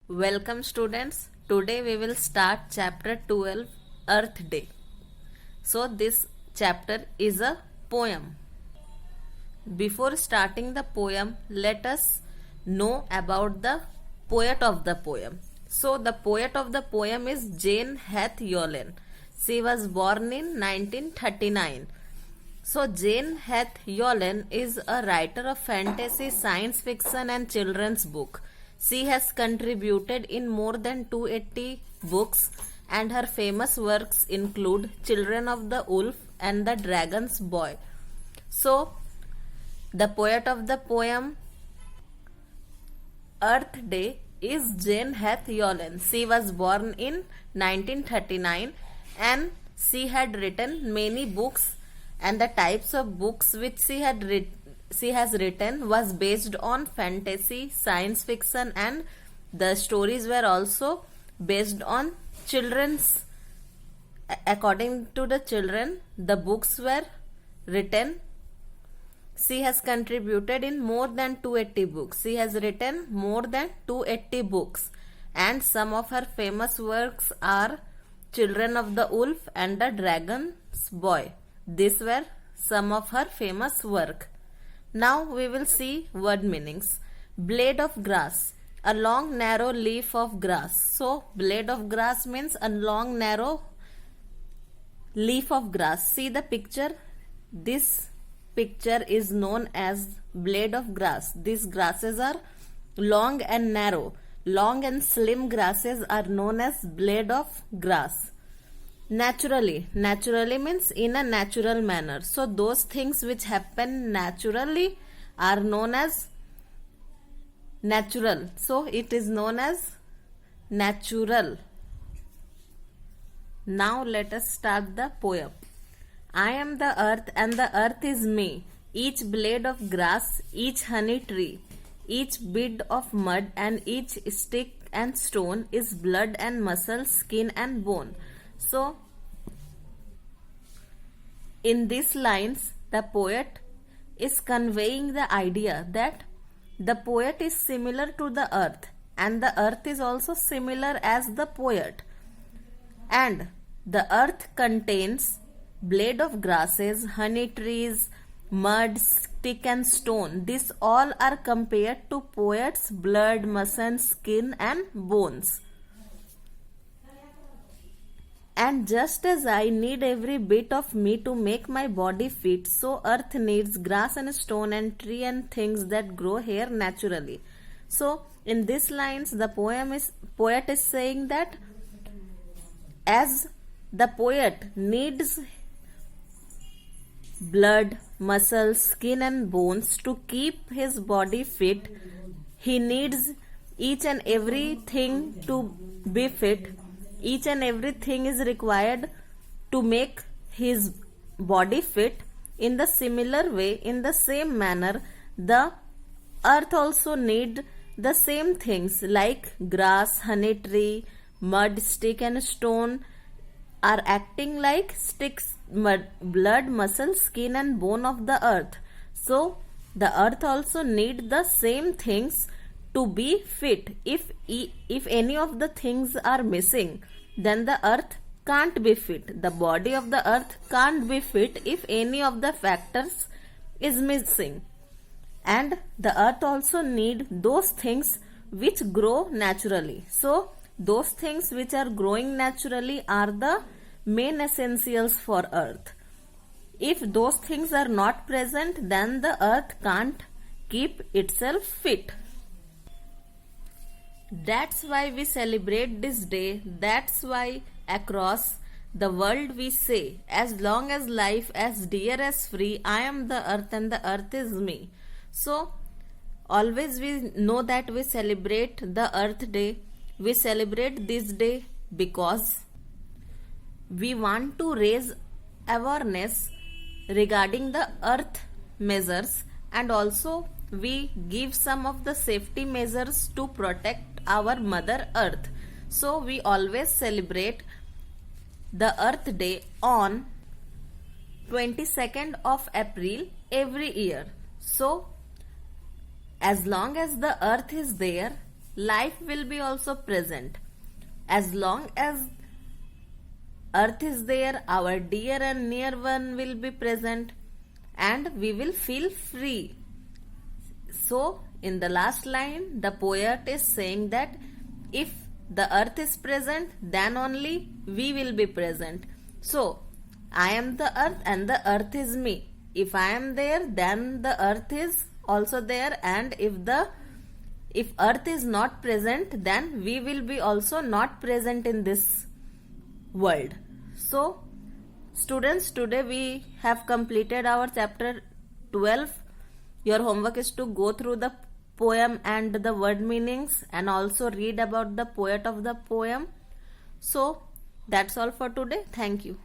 Welcome students. Today we will start chapter 12 Earth Day. So this chapter is a poem. Before starting the poem, let us know about the poet of the poem. So the poet of the poem is Jane Hath Yollen. She was born in 1939. So Jane Hath Yollen is a writer of fantasy, science fiction and children's book. She has contributed in more than 280 books and her famous works include Children of the Wolf and the Dragon's Boy. So the poet of the poem Earth Day is Jane Hath Yollen. She was born in 1939 and she had written many books, and the types of books which she has written was based on fantasy, science fiction, and the stories were also based on children's. According to the children, the books were written. She has contributed in more than 280 books. She has written more than 280 books, and some of her famous works are Children of the Wolf and the Dragon's Boy. These were some of her famous work. Now we will see word meanings. Blade of grass, a long narrow leaf of grass. So blade of grass means a long narrow leaf of grass. See the picture. This picture is known as blade of grass. These grasses are long and narrow. Long and slim grasses are known as blade of grass. Naturally means in a natural manner. So those things which happen naturally are known as natural. So it is known as natural. Now let us start the poem. I am the earth and the earth is me. Each blade of grass, each honey tree, each bit of mud and each stick and stone is blood and muscle, skin and bone. So, in these lines, the poet is conveying the idea that the poet is similar to the earth and the earth is also similar as the poet. And the earth contains blade of grasses, honey trees, mud, stick and stone. These all are compared to poet's blood, muscle, skin and bones. And just as I need every bit of me to make my body fit, so earth needs grass and stone and tree and things that grow here naturally. So in these lines the poet is saying that as the poet needs blood, muscle, skin and bones to keep his body fit, he needs each and everything to be fit. Each and everything is required to make his body fit. In the similar way, in the same manner, the earth also need the same things like grass, honey tree, mud, stick and stone are acting like sticks, mud, blood, muscle, skin and bone of the earth. So the earth also need the same things to be fit. If any of the things are missing, then the earth can't be fit. The body of the earth can't be fit if any of the factors is missing. And the earth also need those things which grow naturally. So those things which are growing naturally are the main essentials for earth. If those things are not present, then the earth can't keep itself fit. That's why we celebrate this day. That's why across the world we say, as long as life, as dear as free, I am the earth and the earth is me. So always we know that we celebrate the Earth Day. We celebrate this day because we want to raise awareness regarding the earth measures, and also we give some of the safety measures to protect our mother earth. So we always celebrate the Earth Day on 22nd of April every year. So as long as the earth is there, life will be also present. As long as earth is there, our dear and near one will be present, and we will feel free. So, in the last line, the poet is saying that if the earth is present, then only we will be present. So, I am the earth and the earth is me. If I am there, then the earth is also there, and if earth is not present, then we will be also not present in this world. So, students, today we have completed our chapter 12. Your homework is to go through the poem and the word meanings and also read about the poet of the poem. So, that's all for today. Thank you.